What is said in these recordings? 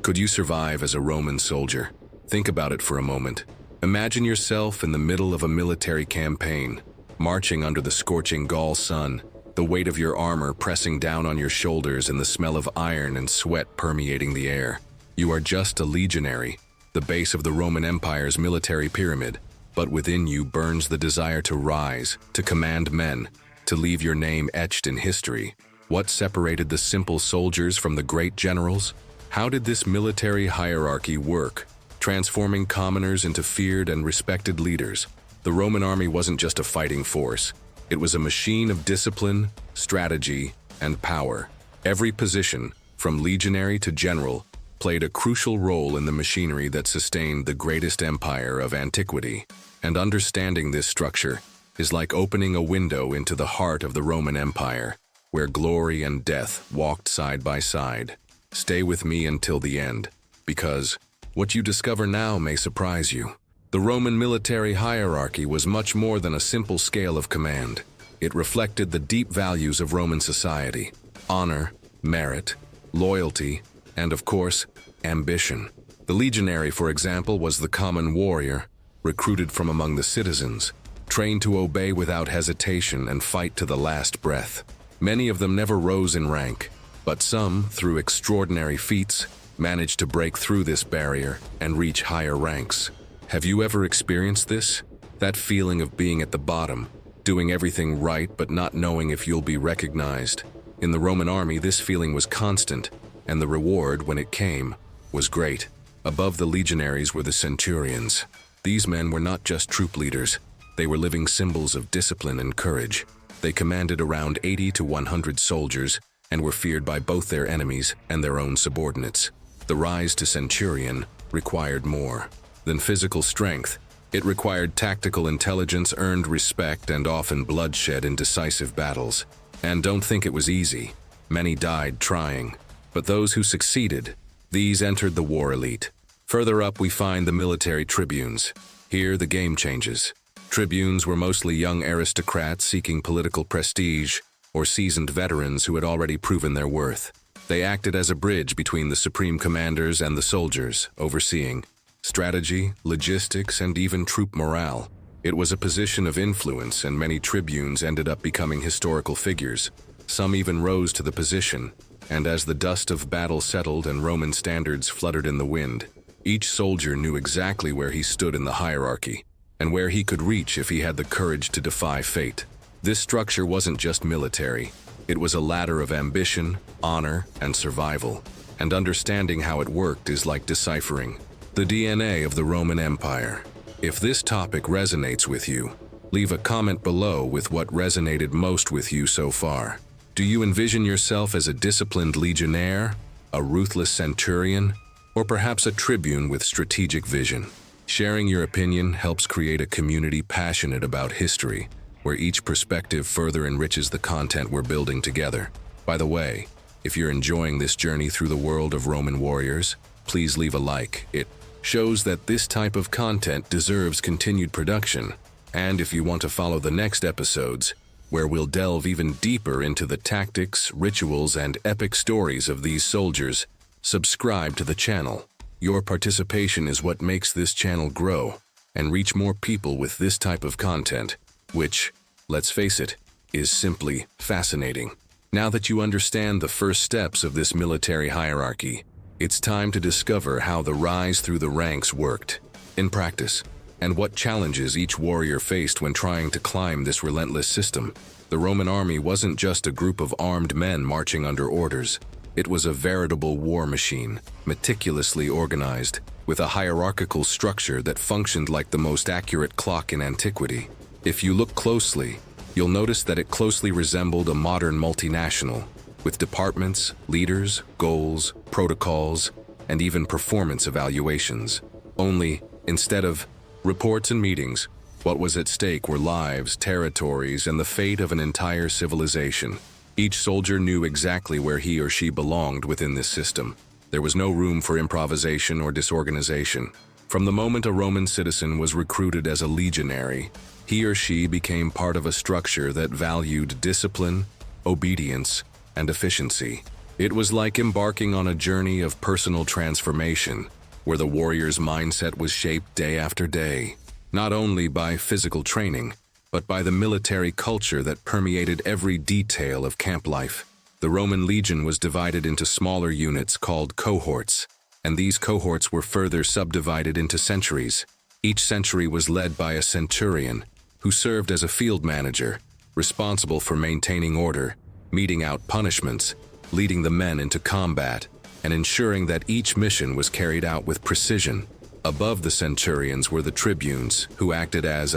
Could you survive as a Roman soldier? Think about it for a moment. Imagine yourself in the middle of a military campaign, marching under the scorching Gaul sun, the weight of your armor pressing down on your shoulders and the smell of iron and sweat permeating the air. You are just a legionary, the base of the Roman Empire's military pyramid, but within you burns the desire to rise, to command men, to leave your name etched in history. What separated the simple soldiers from the great generals? How did this military hierarchy work, transforming commoners into feared and respected leaders? The Roman army wasn't just a fighting force. It was a machine of discipline, strategy, and power. Every position, from legionary to general, played a crucial role in the machinery that sustained the greatest empire of antiquity. And understanding this structure is like opening a window into the heart of the Roman Empire, where glory and death walked side by side. Stay with me until the end, because what you discover now may surprise you. The Roman military hierarchy was much more than a simple scale of command. It reflected the deep values of Roman society: honor, merit, loyalty, and of course, ambition. The legionary, for example, was the common warrior, recruited from among the citizens, trained to obey without hesitation and fight to the last breath. Many of them never rose in rank, but some, through extraordinary feats, managed to break through this barrier and reach higher ranks. Have you ever experienced this? That feeling of being at the bottom, doing everything right but not knowing if you'll be recognized. In the Roman army, this feeling was constant, and the reward, when it came, was great. Above the legionaries were the centurions. These men were not just troop leaders. They were living symbols of discipline and courage. They commanded around 80 to 100 soldiers and were feared by both their enemies and their own subordinates. The rise to centurion required more than physical strength. It required tactical intelligence, earned respect, and often bloodshed in decisive battles. And don't think it was easy. Many died trying. But those who succeeded, these entered the war elite. Further up, we find the military tribunes. Here, the game changes. Tribunes were mostly young aristocrats seeking political prestige, or seasoned veterans who had already proven their worth. They acted as a bridge between the supreme commanders and the soldiers, overseeing strategy, logistics, and even troop morale. It was a position of influence, and many tribunes ended up becoming historical figures. Some even rose to the position, and as the dust of battle settled and Roman standards fluttered in the wind, each soldier knew exactly where he stood in the hierarchy, and where he could reach if he had the courage to defy fate. This structure wasn't just military. It was a ladder of ambition, honor, and survival. And understanding how it worked is like deciphering the DNA of the Roman Empire. If this topic resonates with you, leave a comment below with what resonated most with you so far. Do you envision yourself as a disciplined legionnaire, a ruthless centurion, or perhaps a tribune with strategic vision? Sharing your opinion helps create a community passionate about history, where each perspective further enriches the content we're building together. By the way, if you're enjoying this journey through the world of Roman warriors, please leave a like. It shows that this type of content deserves continued production. And if you want to follow the next episodes, where we'll delve even deeper into the tactics, rituals, and epic stories of these soldiers, subscribe to the channel. Your participation is what makes this channel grow and reach more people with this type of content, which, let's face it, is simply fascinating. Now that you understand the first steps of this military hierarchy, it's time to discover how the rise through the ranks worked in practice, and what challenges each warrior faced when trying to climb this relentless system. The Roman army wasn't just a group of armed men marching under orders. It was a veritable war machine, meticulously organized, with a hierarchical structure that functioned like the most accurate clock in antiquity. If you look closely, you'll notice that it closely resembled a modern multinational, with departments, leaders, goals, protocols, and even performance evaluations. Only, instead of reports and meetings, what was at stake were lives, territories, and the fate of an entire civilization. Each soldier knew exactly where he or she belonged within this system. There was no room for improvisation or disorganization. From the moment a Roman citizen was recruited as a legionary, he or she became part of a structure that valued discipline, obedience, and efficiency. It was like embarking on a journey of personal transformation, where the warrior's mindset was shaped day after day, not only by physical training, but by the military culture that permeated every detail of camp life. The Roman legion was divided into smaller units called cohorts, and these cohorts were further subdivided into centuries. Each century was led by a centurion, who served as a field manager, responsible for maintaining order, meting out punishments, leading the men into combat, and ensuring that each mission was carried out with precision. Above the centurions were the tribunes, who acted as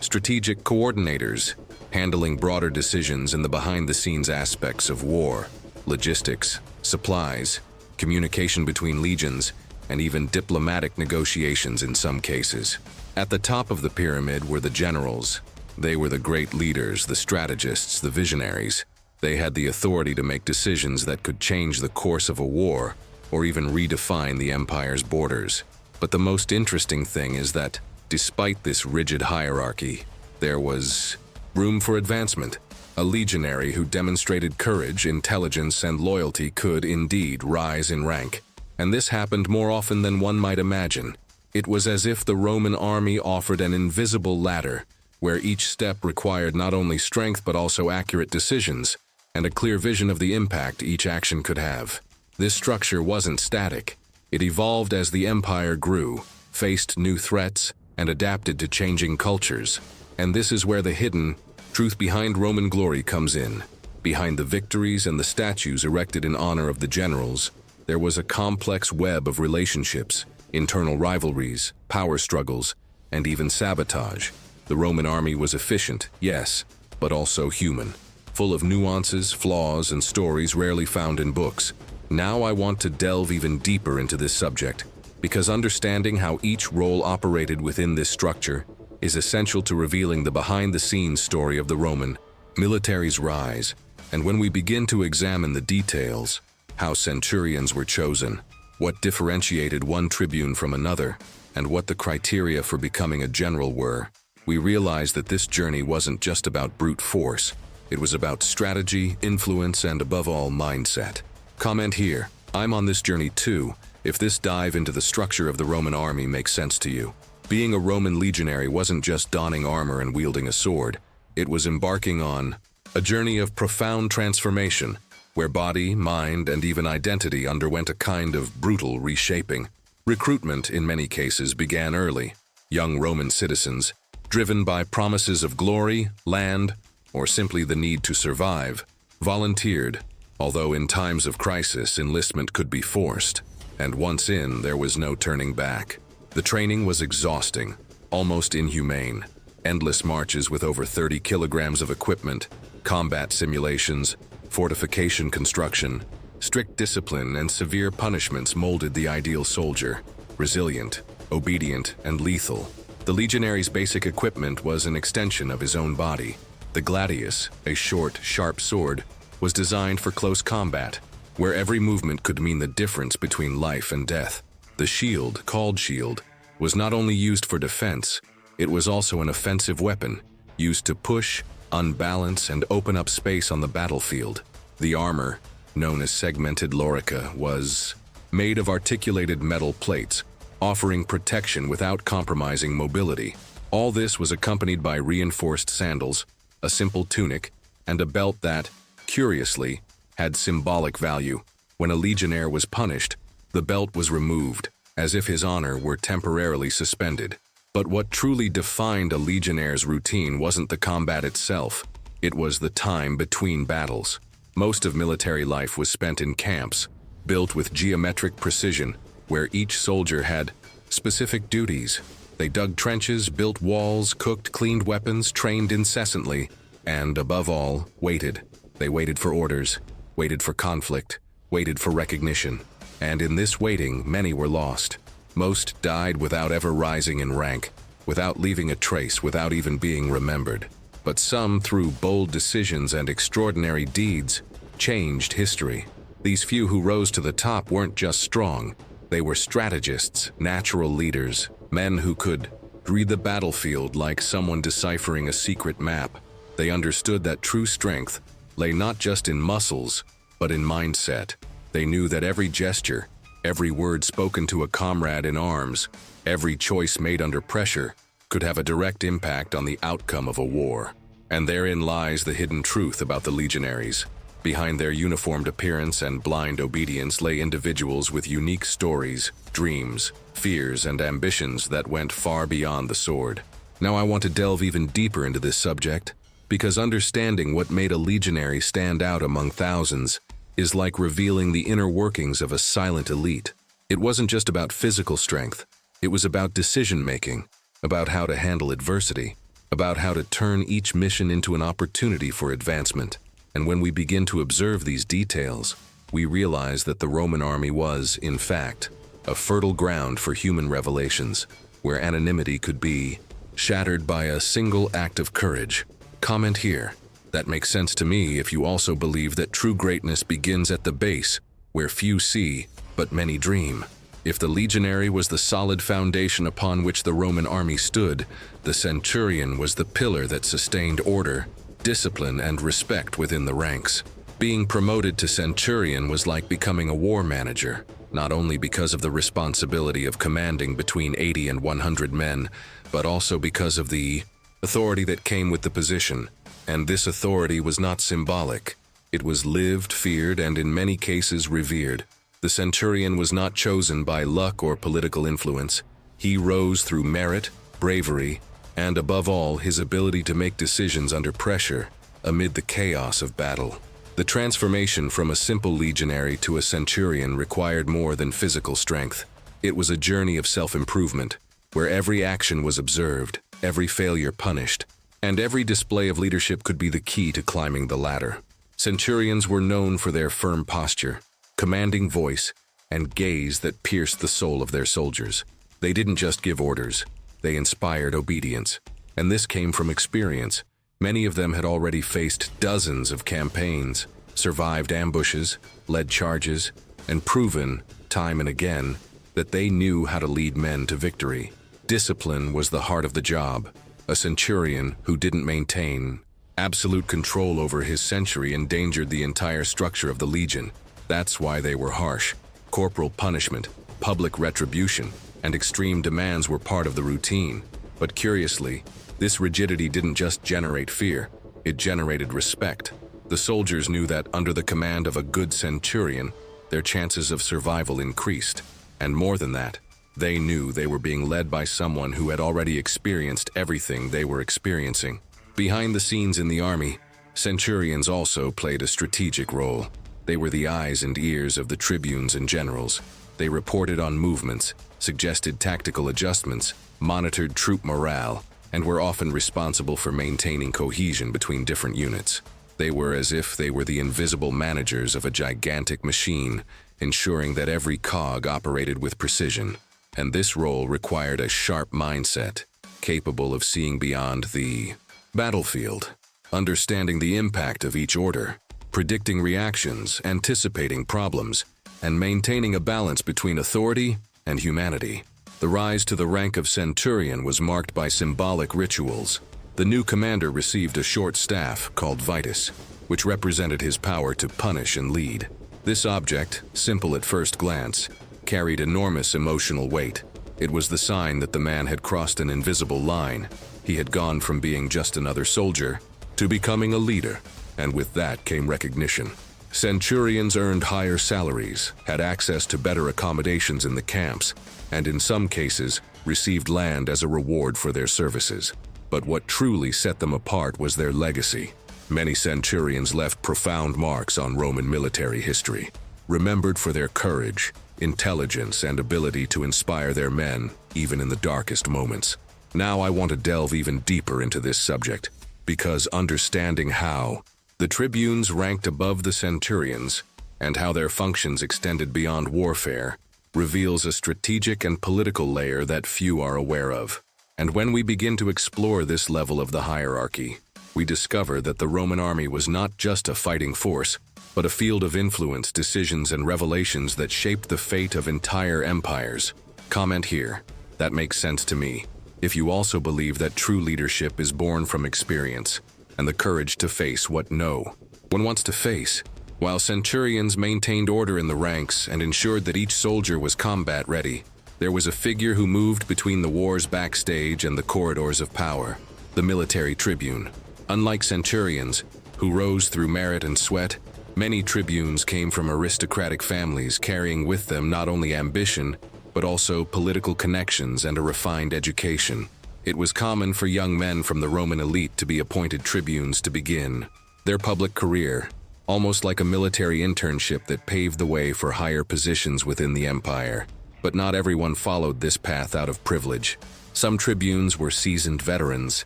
strategic coordinators, handling broader decisions in the behind-the-scenes aspects of war, logistics, supplies, communication between legions, and even diplomatic negotiations in some cases. At the top of the pyramid were the generals. They were the great leaders, the strategists, the visionaries. They had the authority to make decisions that could change the course of a war or even redefine the empire's borders. But the most interesting thing is that, despite this rigid hierarchy, there was room for advancement. A legionary who demonstrated courage, intelligence, and loyalty could indeed rise in rank. And this happened more often than one might imagine. It was as if the Roman army offered an invisible ladder, where each step required not only strength but also accurate decisions, and a clear vision of the impact each action could have. This structure wasn't static. It evolved as the empire grew, faced new threats, and adapted to changing cultures. And this is where the hidden truth behind Roman glory comes in. Behind the victories and the statues erected in honor of the generals, there was a complex web of relationships, internal rivalries, power struggles, and even sabotage. The Roman army was efficient, yes, but also human, full of nuances, flaws, and stories rarely found in books. Now I want to delve even deeper into this subject, because understanding how each role operated within this structure is essential to revealing the behind-the-scenes story of the Roman military's rise. And when we begin to examine the details, how centurions were chosen, what differentiated one tribune from another, and what the criteria for becoming a general were, we realize that this journey wasn't just about brute force. It was about strategy, influence, and above all, mindset. Comment here, I'm on this journey too, if this dive into the structure of the Roman army makes sense to you. Being a Roman legionary wasn't just donning armor and wielding a sword. It was embarking on a journey of profound transformation, where body, mind, and even identity underwent a kind of brutal reshaping. Recruitment, in many cases, began early. Young Roman citizens, driven by promises of glory, land, or simply the need to survive, volunteered, although in times of crisis, enlistment could be forced. And once in, there was no turning back. The training was exhausting, almost inhumane. Endless marches with over 30 kilograms of equipment, combat simulations, fortification construction, strict discipline, and severe punishments molded the ideal soldier, resilient, obedient, and lethal. The legionary's basic equipment was an extension of his own body. The gladius, a short, sharp sword, was designed for close combat, where every movement could mean the difference between life and death. The shield, called shield, was not only used for defense, it was also an offensive weapon, used to push, unbalance, and open up space on the battlefield. The armor, known as segmented lorica, was made of articulated metal plates, offering protection without compromising mobility. All this was accompanied by reinforced sandals, a simple tunic, and a belt that, curiously, had symbolic value. When a legionnaire was punished, the belt was removed, as if his honor were temporarily suspended. But what truly defined a legionnaire's routine wasn't the combat itself, it was the time between battles. Most of military life was spent in camps, built with geometric precision, where each soldier had specific duties. They dug trenches, built walls, cooked, cleaned weapons, trained incessantly, and, above all, waited. They waited for orders, waited for conflict, waited for recognition. And in this waiting, many were lost. Most died without ever rising in rank, without leaving a trace, without even being remembered. But some, through bold decisions and extraordinary deeds, changed history. These few who rose to the top weren't just strong. They were strategists, natural leaders, men who could read the battlefield like someone deciphering a secret map. They understood that true strength lay not just in muscles, but in mindset. They knew that every gesture, every word spoken to a comrade in arms, every choice made under pressure could have a direct impact on the outcome of a war. And therein lies the hidden truth about the legionaries. Behind their uniformed appearance and blind obedience lay individuals with unique stories, dreams, fears, and ambitions that went far beyond the sword. Now I want to delve even deeper into this subject, because understanding what made a legionary stand out among thousands is like revealing the inner workings of a silent elite. It wasn't just about physical strength, it was about decision-making, about how to handle adversity, about how to turn each mission into an opportunity for advancement. And when we begin to observe these details, we realize that the Roman army was, in fact, a fertile ground for human revelations, where anonymity could be shattered by a single act of courage. Comment here. That makes sense to me if you also believe that true greatness begins at the base, where few see, but many dream. If the legionary was the solid foundation upon which the Roman army stood, the centurion was the pillar that sustained order, discipline, and respect within the ranks. Being promoted to centurion was like becoming a war manager, not only because of the responsibility of commanding between 80 and 100 men, but also because of the authority that came with the position. And this authority was not symbolic. It was lived, feared, and in many cases revered. The centurion was not chosen by luck or political influence. He rose through merit, bravery, and above all, his ability to make decisions under pressure, amid the chaos of battle. The transformation from a simple legionary to a centurion required more than physical strength. It was a journey of self-improvement, where every action was observed, every failure punished, and every display of leadership could be the key to climbing the ladder. Centurions were known for their firm posture, commanding voice, and gaze that pierced the soul of their soldiers. They didn't just give orders, they inspired obedience. And this came from experience. Many of them had already faced dozens of campaigns, survived ambushes, led charges, and proven, time and again, that they knew how to lead men to victory. Discipline was the heart of the job. A centurion who didn't maintain absolute control over his century endangered the entire structure of the legion. That's why they were harsh. Corporal punishment, public retribution, and extreme demands were part of the routine. But curiously, this rigidity didn't just generate fear, it generated respect. The soldiers knew that under the command of a good centurion, their chances of survival increased. And more than that, they knew they were being led by someone who had already experienced everything they were experiencing. Behind the scenes in the army, centurions also played a strategic role. They were the eyes and ears of the tribunes and generals. They reported on movements, suggested tactical adjustments, monitored troop morale, and were often responsible for maintaining cohesion between different units. They were as if they were the invisible managers of a gigantic machine, ensuring that every cog operated with precision. And this role required a sharp mindset, capable of seeing beyond the battlefield, understanding the impact of each order, predicting reactions, anticipating problems, and maintaining a balance between authority and humanity. The rise to the rank of centurion was marked by symbolic rituals. The new commander received a short staff called vitus, which represented his power to punish and lead. This object, simple at first glance, carried enormous emotional weight. It was the sign that the man had crossed an invisible line. He had gone from being just another soldier to becoming a leader, and with that came recognition. Centurions earned higher salaries, had access to better accommodations in the camps, and in some cases, received land as a reward for their services. But what truly set them apart was their legacy. Many centurions left profound marks on Roman military history, remembered for their courage, intelligence, and ability to inspire their men, even in the darkest moments. Now I want to delve even deeper into this subject, because understanding how the tribunes ranked above the centurions and how their functions extended beyond warfare reveals a strategic and political layer that few are aware of. And when we begin to explore this level of the hierarchy, we discover that the Roman army was not just a fighting force, but a field of influence, decisions, and revelations that shaped the fate of entire empires. Comment here. That makes sense to me. If you also believe that true leadership is born from experience and the courage to face what no one wants to face, while centurions maintained order in the ranks and ensured that each soldier was combat-ready. There was a figure who moved between the war's backstage and the corridors of power, the military tribune. Unlike centurions, who rose through merit and sweat, many tribunes came from aristocratic families carrying with them not only ambition, but also political connections and a refined education. It was common for young men from the Roman elite to be appointed tribunes to begin their public career, almost like a military internship that paved the way for higher positions within the empire. But not everyone followed this path out of privilege. Some tribunes were seasoned veterans,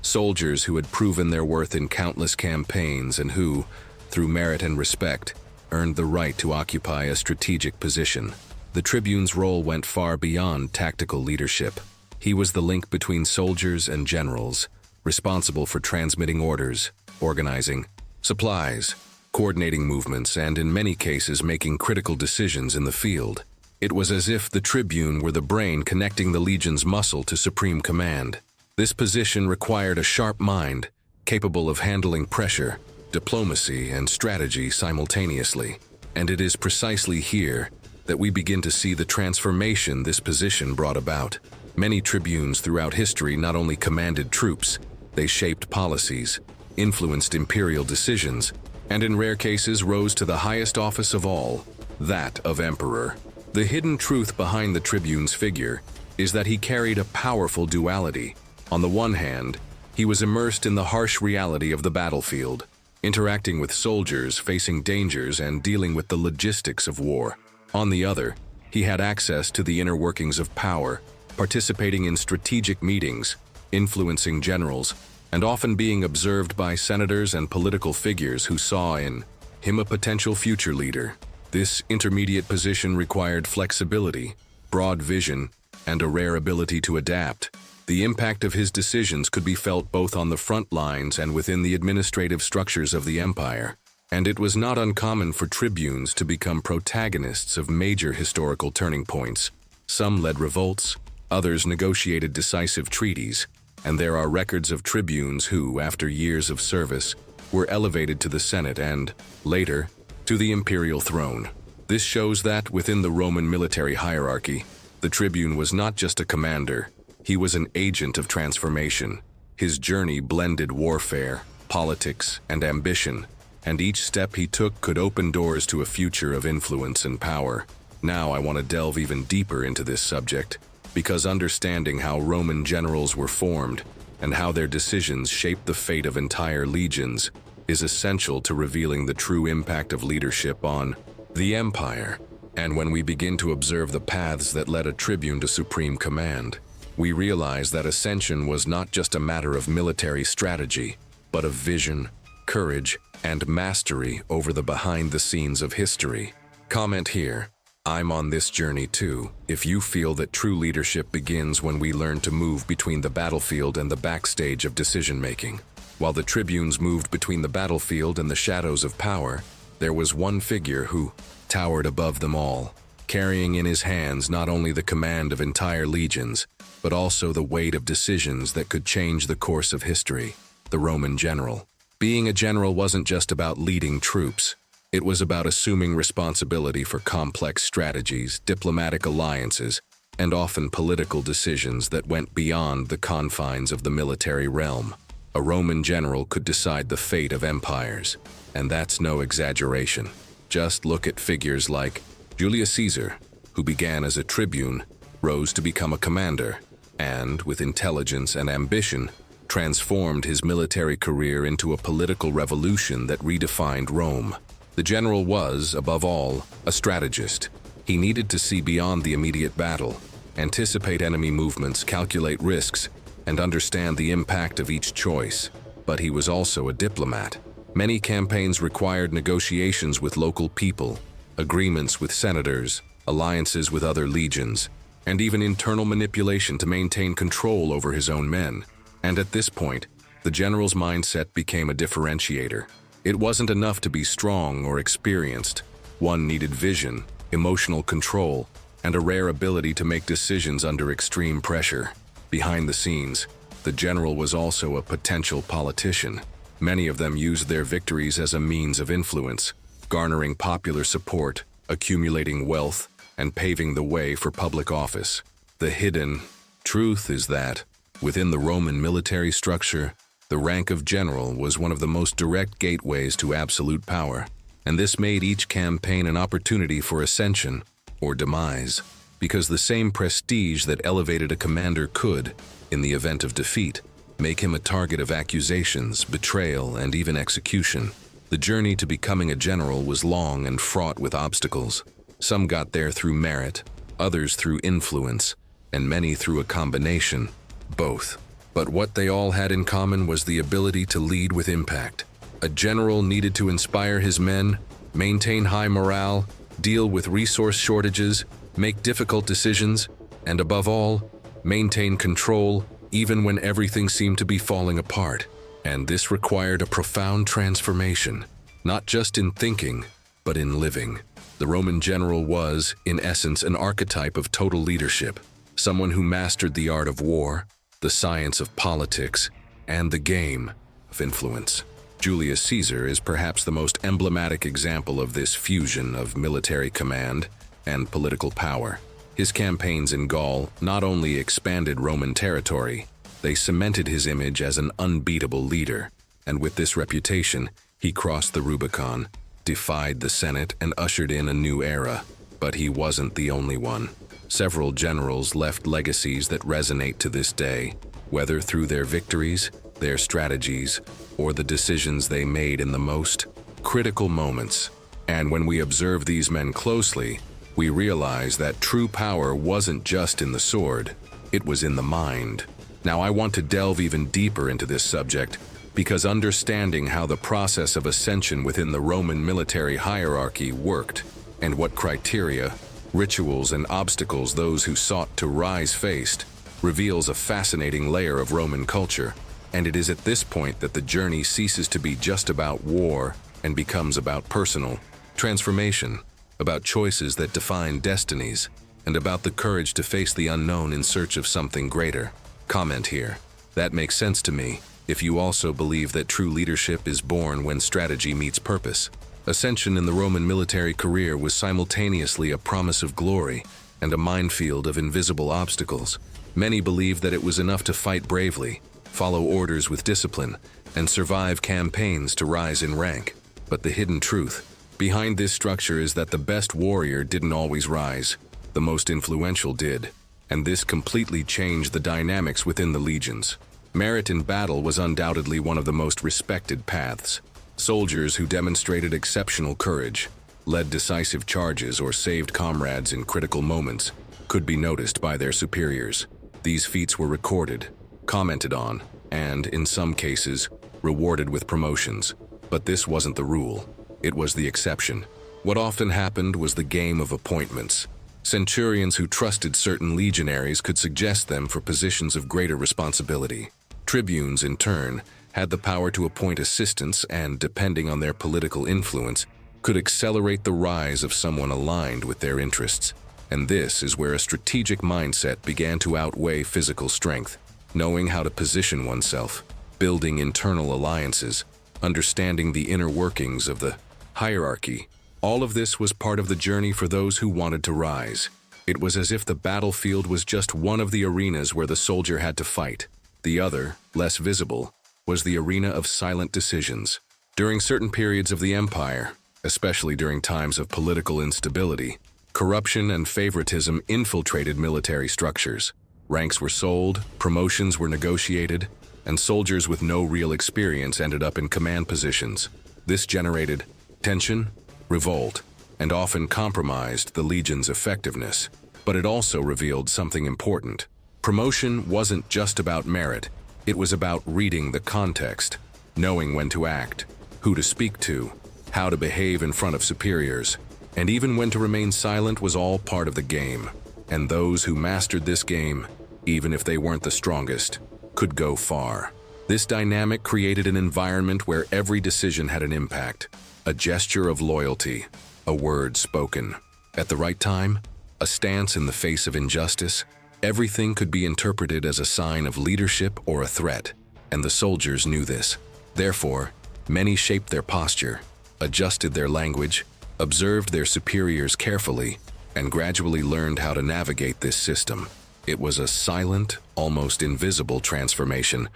soldiers who had proven their worth in countless campaigns and who, through merit and respect, earned the right to occupy a strategic position. The tribune's role went far beyond tactical leadership. He was the link between soldiers and generals, responsible for transmitting orders, organizing supplies, coordinating movements, and in many cases making critical decisions in the field. It was as if the tribune were the brain connecting the legion's muscle to supreme command. This position required a sharp mind, capable of handling pressure, diplomacy, and strategy simultaneously. And it is precisely here that we begin to see the transformation this position brought about. Many tribunes throughout history not only commanded troops, they shaped policies, influenced imperial decisions, and in rare cases rose to the highest office of all, that of emperor. The hidden truth behind the tribune's figure is that he carried a powerful duality. On the one hand, he was immersed in the harsh reality of the battlefield, interacting with soldiers, facing dangers, and dealing with the logistics of war. On the other, he had access to the inner workings of power, participating in strategic meetings, influencing generals, and often being observed by senators and political figures who saw in him a potential future leader. This intermediate position required flexibility, broad vision, and a rare ability to adapt. The impact of his decisions could be felt both on the front lines and within the administrative structures of the empire. And it was not uncommon for tribunes to become protagonists of major historical turning points. Some led revolts, others negotiated decisive treaties, and there are records of tribunes who, after years of service, were elevated to the Senate and, later, to the imperial throne. This shows that, within the Roman military hierarchy, the tribune was not just a commander, he was an agent of transformation. His journey blended warfare, politics, and ambition, and each step he took could open doors to a future of influence and power. Now I want to delve even deeper into this subject, because understanding how Roman generals were formed and how their decisions shaped the fate of entire legions is essential to revealing the true impact of leadership on the empire. And when we begin to observe the paths that led a tribune to supreme command, we realize that ascension was not just a matter of military strategy, but of vision, courage, and mastery over the behind the scenes of history. Comment here. I'm on this journey too, if you feel that true leadership begins when we learn to move between the battlefield and the backstage of decision-making. While the tribunes moved between the battlefield and the shadows of power, there was one figure who towered above them all, carrying in his hands not only the command of entire legions, but also the weight of decisions that could change the course of history, the Roman general. Being a general wasn't just about leading troops. It was about assuming responsibility for complex strategies, diplomatic alliances, and often political decisions that went beyond the confines of the military realm. A Roman general could decide the fate of empires, and that's no exaggeration. Just look at figures like Julius Caesar, who began as a tribune, rose to become a commander, and, with intelligence and ambition, transformed his military career into a political revolution that redefined Rome. The general was, above all, a strategist. He needed to see beyond the immediate battle, anticipate enemy movements, calculate risks, and understand the impact of each choice. But he was also a diplomat. Many campaigns required negotiations with local people, agreements with senators, alliances with other legions, and even internal manipulation to maintain control over his own men. And at this point, the general's mindset became a differentiator. It wasn't enough to be strong or experienced. One needed vision, emotional control, and a rare ability to make decisions under extreme pressure. Behind the scenes, the general was also a potential politician. Many of them used their victories as a means of influence, garnering popular support, accumulating wealth, and paving the way for public office. The hidden truth is that, within the Roman military structure, the rank of general was one of the most direct gateways to absolute power, and this made each campaign an opportunity for ascension or demise, because the same prestige that elevated a commander could, in the event of defeat, make him a target of accusations, betrayal, and even execution. The journey to becoming a general was long and fraught with obstacles. Some got there through merit, others through influence, and many through a combination, both. But what they all had in common was the ability to lead with impact. A general needed to inspire his men, maintain high morale, deal with resource shortages, make difficult decisions, and above all, maintain control even when everything seemed to be falling apart. And this required a profound transformation, not just in thinking, but in living. The Roman general was, in essence, an archetype of total leadership, someone who mastered the art of war, the science of politics, and the game of influence. Julius Caesar is perhaps the most emblematic example of this fusion of military command and political power. His campaigns in Gaul not only expanded Roman territory, they cemented his image as an unbeatable leader, and with this reputation, he crossed the Rubicon, defied the Senate, and ushered in a new era. But he wasn't the only one. Several generals left legacies that resonate to this day, whether through their victories, their strategies, or the decisions they made in the most critical moments. And when we observe these men closely, we realize that true power wasn't just in the sword, it was in the mind. Now I want to delve even deeper into this subject, because understanding how the process of ascension within the Roman military hierarchy worked, and what criteria, rituals, and obstacles those who sought to rise faced, reveals a fascinating layer of Roman culture. And it is at this point that the journey ceases to be just about war and becomes about personal transformation, about choices that define destinies, and about the courage to face the unknown in search of something greater. Comment here. That makes sense to me, if you also believe that true leadership is born when strategy meets purpose. Ascension in the Roman military career was simultaneously a promise of glory and a minefield of invisible obstacles. Many believed that it was enough to fight bravely, follow orders with discipline, and survive campaigns to rise in rank. But the hidden truth behind this structure is that the best warrior didn't always rise, the most influential did, and this completely changed the dynamics within the legions. Merit in battle was undoubtedly one of the most respected paths. Soldiers who demonstrated exceptional courage, led decisive charges, or saved comrades in critical moments could be noticed by their superiors. These feats were recorded, commented on, and, in some cases, rewarded with promotions. But this wasn't the rule. It was the exception. What often happened was the game of appointments. Centurions who trusted certain legionaries could suggest them for positions of greater responsibility. Tribunes, in turn, had the power to appoint assistants and, depending on their political influence, could accelerate the rise of someone aligned with their interests. And this is where a strategic mindset began to outweigh physical strength. Knowing how to position oneself, building internal alliances, understanding the inner workings of the hierarchy. All of this was part of the journey for those who wanted to rise. It was as if the battlefield was just one of the arenas where the soldier had to fight. The other, less visible, was the arena of silent decisions. During certain periods of the empire, especially during times of political instability, corruption and favoritism infiltrated military structures. Ranks were sold, promotions were negotiated, and soldiers with no real experience ended up in command positions. This generated tension, revolt, and often compromised the legion's effectiveness. But it also revealed something important. Promotion wasn't just about merit, it was about reading the context, knowing when to act, who to speak to, how to behave in front of superiors, and even when to remain silent was all part of the game. And those who mastered this game, even if they weren't the strongest, could go far. This dynamic created an environment where every decision had an impact, a gesture of loyalty, a word spoken. At the right time, a stance in the face of injustice, everything could be interpreted as a sign of leadership or a threat, and the soldiers knew this. Therefore, many shaped their posture, adjusted their language, observed their superiors carefully, and gradually learned how to navigate this system. It was a silent, almost invisible transformation,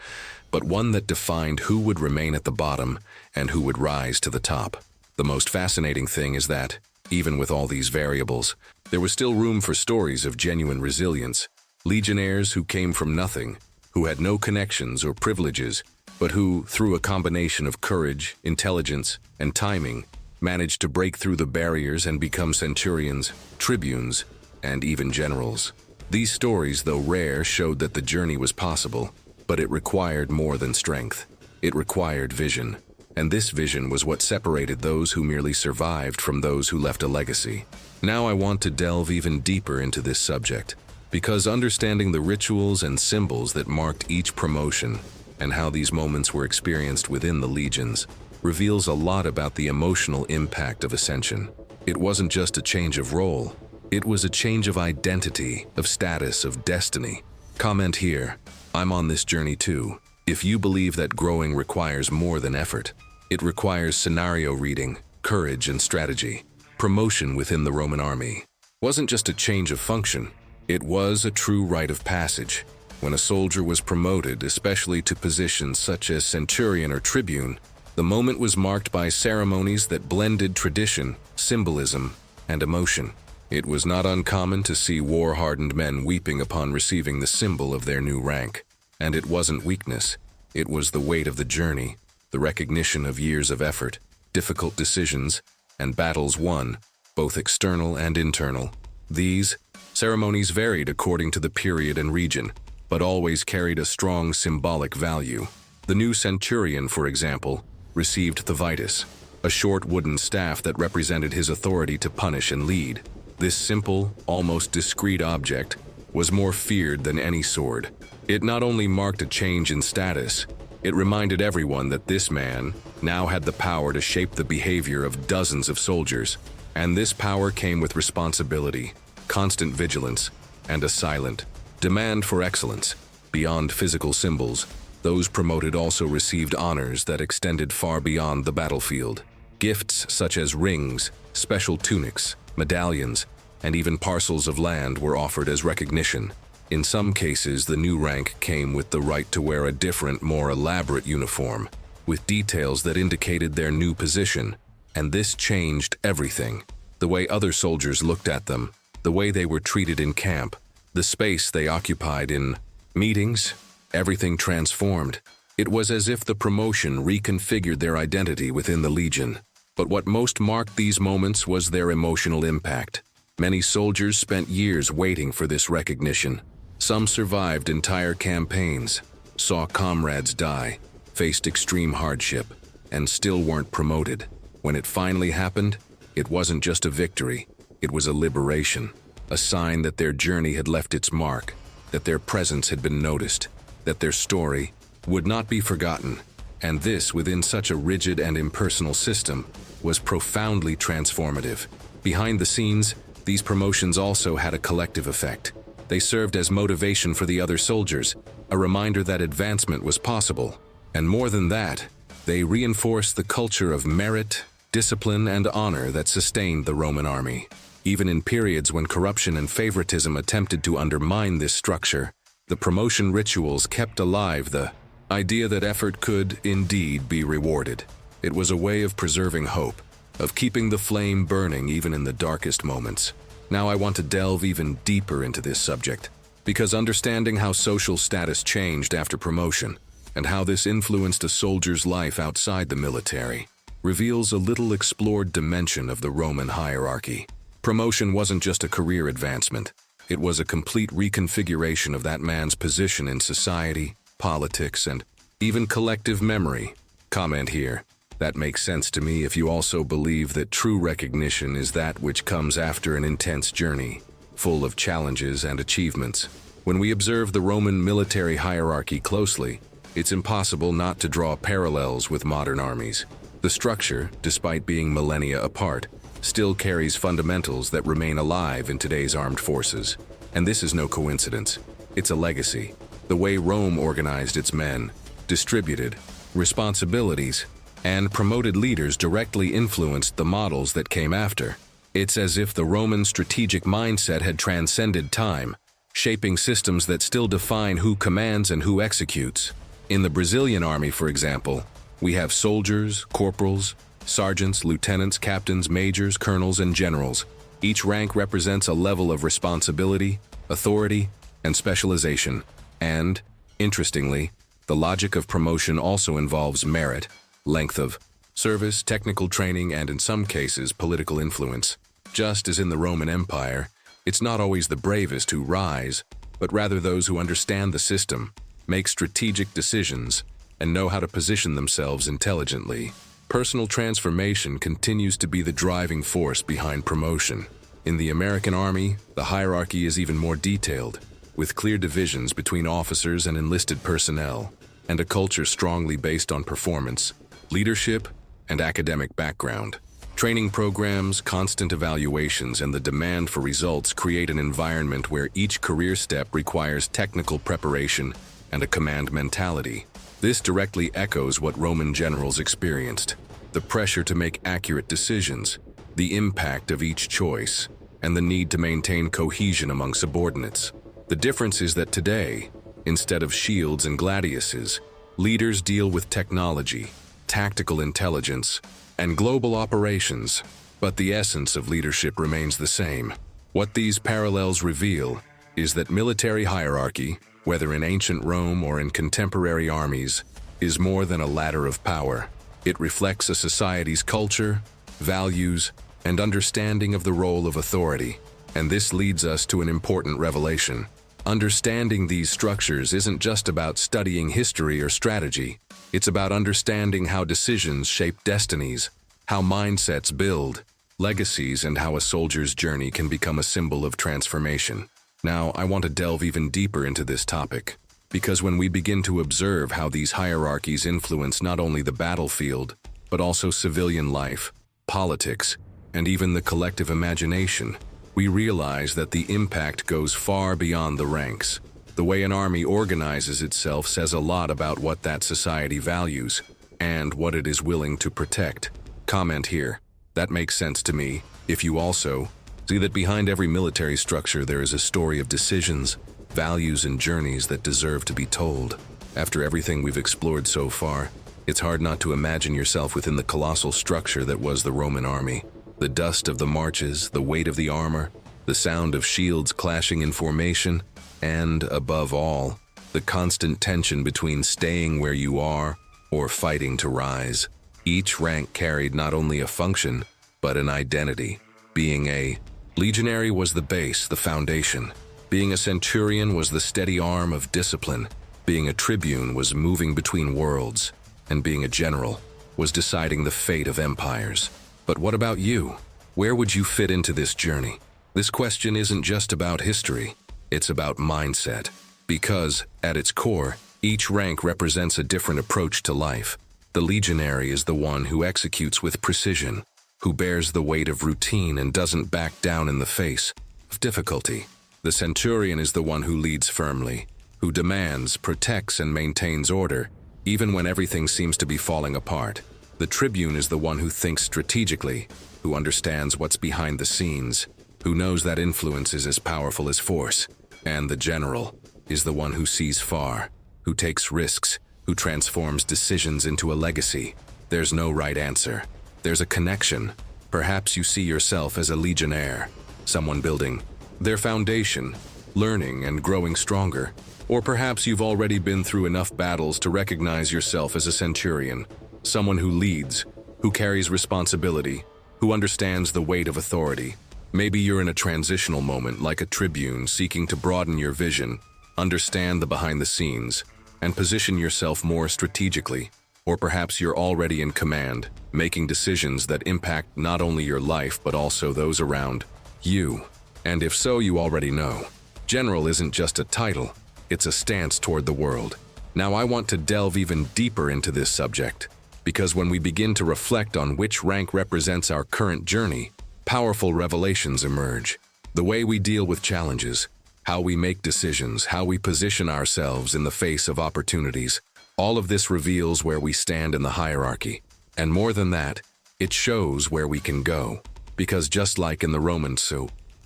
but one that defined who would remain at the bottom and who would rise to the top. The most fascinating thing is that, even with all these variables, there was still room for stories of genuine resilience. Legionnaires who came from nothing, who had no connections or privileges, but who, through a combination of courage, intelligence, and timing, managed to break through the barriers and become centurions, tribunes, and even generals. These stories, though rare, showed that the journey was possible, but it required more than strength. It required vision, and this vision was what separated those who merely survived from those who left a legacy. Now I want to delve even deeper into this subject, because understanding the rituals and symbols that marked each promotion and how these moments were experienced within the legions reveals a lot about the emotional impact of ascension. It wasn't just a change of role, it was a change of identity, of status, of destiny. Comment here, I'm on this journey too. If you believe that growing requires more than effort, it requires scenario reading, courage, and strategy. Promotion within the Roman army wasn't just a change of function, it was a true rite of passage. When a soldier was promoted, especially to positions such as centurion or tribune, the moment was marked by ceremonies that blended tradition, symbolism, and emotion. It was not uncommon to see war-hardened men weeping upon receiving the symbol of their new rank. And it wasn't weakness, it was the weight of the journey, the recognition of years of effort, difficult decisions, and battles won, both external and internal. These ceremonies varied according to the period and region, but always carried a strong symbolic value. The new centurion, for example, received the vitus, a short wooden staff that represented his authority to punish and lead. This simple, almost discreet object was more feared than any sword. It not only marked a change in status, it reminded everyone that this man now had the power to shape the behavior of dozens of soldiers. And this power came with responsibility, constant vigilance, and a silent demand for excellence. Beyond physical symbols, those promoted also received honors that extended far beyond the battlefield. Gifts such as rings, special tunics, medallions, and even parcels of land were offered as recognition. In some cases, the new rank came with the right to wear a different, more elaborate uniform, with details that indicated their new position, and this changed everything. The way other soldiers looked at them, the way they were treated in camp, the space they occupied in meetings, everything transformed. It was as if the promotion reconfigured their identity within the legion. But what most marked these moments was their emotional impact. Many soldiers spent years waiting for this recognition. Some survived entire campaigns, saw comrades die, faced extreme hardship, and still weren't promoted. When it finally happened, it wasn't just a victory, it was a liberation, a sign that their journey had left its mark, that their presence had been noticed, that their story would not be forgotten. And this, within such a rigid and impersonal system, was profoundly transformative. Behind the scenes, these promotions also had a collective effect. They served as motivation for the other soldiers, a reminder that advancement was possible. And more than that, they reinforced the culture of merit, discipline, and honor that sustained the Roman army. Even in periods when corruption and favoritism attempted to undermine this structure, the promotion rituals kept alive the idea that effort could indeed be rewarded. It was a way of preserving hope, of keeping the flame burning even in the darkest moments. Now I want to delve even deeper into this subject, because understanding how social status changed after promotion and how this influenced a soldier's life outside the military reveals a little explored dimension of the Roman hierarchy. Promotion wasn't just a career advancement, it was a complete reconfiguration of that man's position in society, politics, and even collective memory. Comment here. That makes sense to me if you also believe that true recognition is that which comes after an intense journey, full of challenges and achievements. When we observe the Roman military hierarchy closely, it's impossible not to draw parallels with modern armies. The structure, despite being millennia apart, still carries fundamentals that remain alive in today's armed forces. And this is no coincidence. It's a legacy. The way Rome organized its men, distributed responsibilities, and promoted leaders directly influenced the models that came after. It's as if the Roman strategic mindset had transcended time, shaping systems that still define who commands and who executes. In the Brazilian army, for example, we have soldiers, corporals, sergeants, lieutenants, captains, majors, colonels, and generals. Each rank represents a level of responsibility, authority, and specialization. And, interestingly, the logic of promotion also involves merit, length of service, technical training, and in some cases, political influence. Just as in the Roman Empire, it's not always the bravest who rise, but rather those who understand the system, make strategic decisions, and know how to position themselves intelligently. Personal transformation continues to be the driving force behind promotion. In the American Army, the hierarchy is even more detailed, with clear divisions between officers and enlisted personnel, and a culture strongly based on performance, leadership, and academic background. Training programs, constant evaluations, and the demand for results create an environment where each career step requires technical preparation and a command mentality. This directly echoes what Roman generals experienced: the pressure to make accurate decisions, the impact of each choice, and the need to maintain cohesion among subordinates. The difference is that today, instead of shields and gladiuses, leaders deal with technology, tactical intelligence, and global operations, but the essence of leadership remains the same. What these parallels reveal is that military hierarchy, whether in ancient Rome or in contemporary armies, is more than a ladder of power. It reflects a society's culture, values, and understanding of the role of authority. And this leads us to an important revelation. Understanding these structures isn't just about studying history or strategy. It's about understanding how decisions shape destinies, how mindsets build legacies, and how a soldier's journey can become a symbol of transformation. Now, I want to delve even deeper into this topic, because when we begin to observe how these hierarchies influence not only the battlefield, but also civilian life, politics, and even the collective imagination, we realize that the impact goes far beyond the ranks. The way an army organizes itself says a lot about what that society values and what it is willing to protect. Comment here. That makes sense to me. If you also see that behind every military structure there is a story of decisions, values, and journeys that deserve to be told. After everything we've explored so far, it's hard not to imagine yourself within the colossal structure that was the Roman army. The dust of the marches, the weight of the armor, the sound of shields clashing in formation, and, above all, the constant tension between staying where you are or fighting to rise. Each rank carried not only a function, but an identity. Being a legionary was the base, the foundation. Being a centurion was the steady arm of discipline. Being a tribune was moving between worlds. And being a general was deciding the fate of empires. But what about you? Where would you fit into this journey? This question isn't just about history. It's about mindset. Because, at its core, each rank represents a different approach to life. The legionary is the one who executes with precision, who bears the weight of routine and doesn't back down in the face of difficulty. The centurion is the one who leads firmly, who demands, protects, and maintains order, even when everything seems to be falling apart. The tribune is the one who thinks strategically, who understands what's behind the scenes, who knows that influence is as powerful as force. And the general is the one who sees far, who takes risks, who transforms decisions into a legacy. There's no right answer. There's a connection. Perhaps you see yourself as a legionnaire, someone building their foundation, learning and growing stronger. Or perhaps you've already been through enough battles to recognize yourself as a centurion, someone who leads, who carries responsibility, who understands the weight of authority. Maybe you're in a transitional moment like a tribune seeking to broaden your vision, understand the behind the scenes, and position yourself more strategically. Or perhaps you're already in command, making decisions that impact not only your life but also those around you. And if so, you already know. General isn't just a title, it's a stance toward the world. Now I want to delve even deeper into this subject, because when we begin to reflect on which rank represents our current journey, powerful revelations emerge. The way we deal with challenges, how we make decisions, how we position ourselves in the face of opportunities. All of this reveals where we stand in the hierarchy. And more than that, it shows where we can go. Because just like in the Roman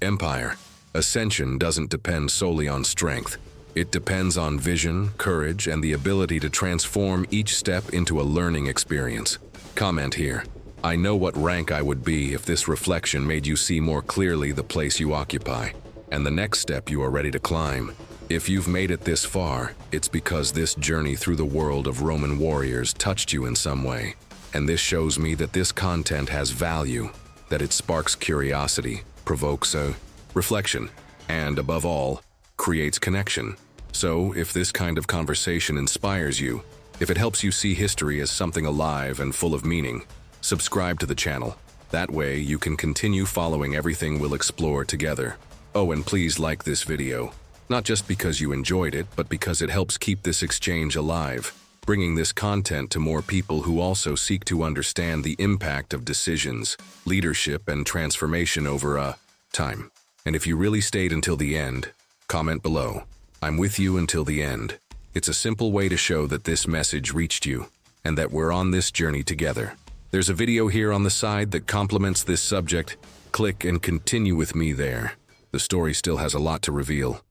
Empire, ascension doesn't depend solely on strength. It depends on vision, courage, and the ability to transform each step into a learning experience. Comment here. I know what rank I would be if this reflection made you see more clearly the place you occupy, and the next step you are ready to climb. If you've made it this far, it's because this journey through the world of Roman warriors touched you in some way. And this shows me that this content has value, that it sparks curiosity, provokes a reflection, and above all, creates connection. So, if this kind of conversation inspires you, if it helps you see history as something alive and full of meaning, subscribe to the channel. That way, you can continue following everything we'll explore together. Oh, and please like this video. Not just because you enjoyed it, but because it helps keep this exchange alive, bringing this content to more people who also seek to understand the impact of decisions, leadership, and transformation over time. And if you really stayed until the end, comment below. I'm with you until the end. It's a simple way to show that this message reached you, and that we're on this journey together. There's a video here on the side that complements this subject. Click and continue with me there. The story still has a lot to reveal.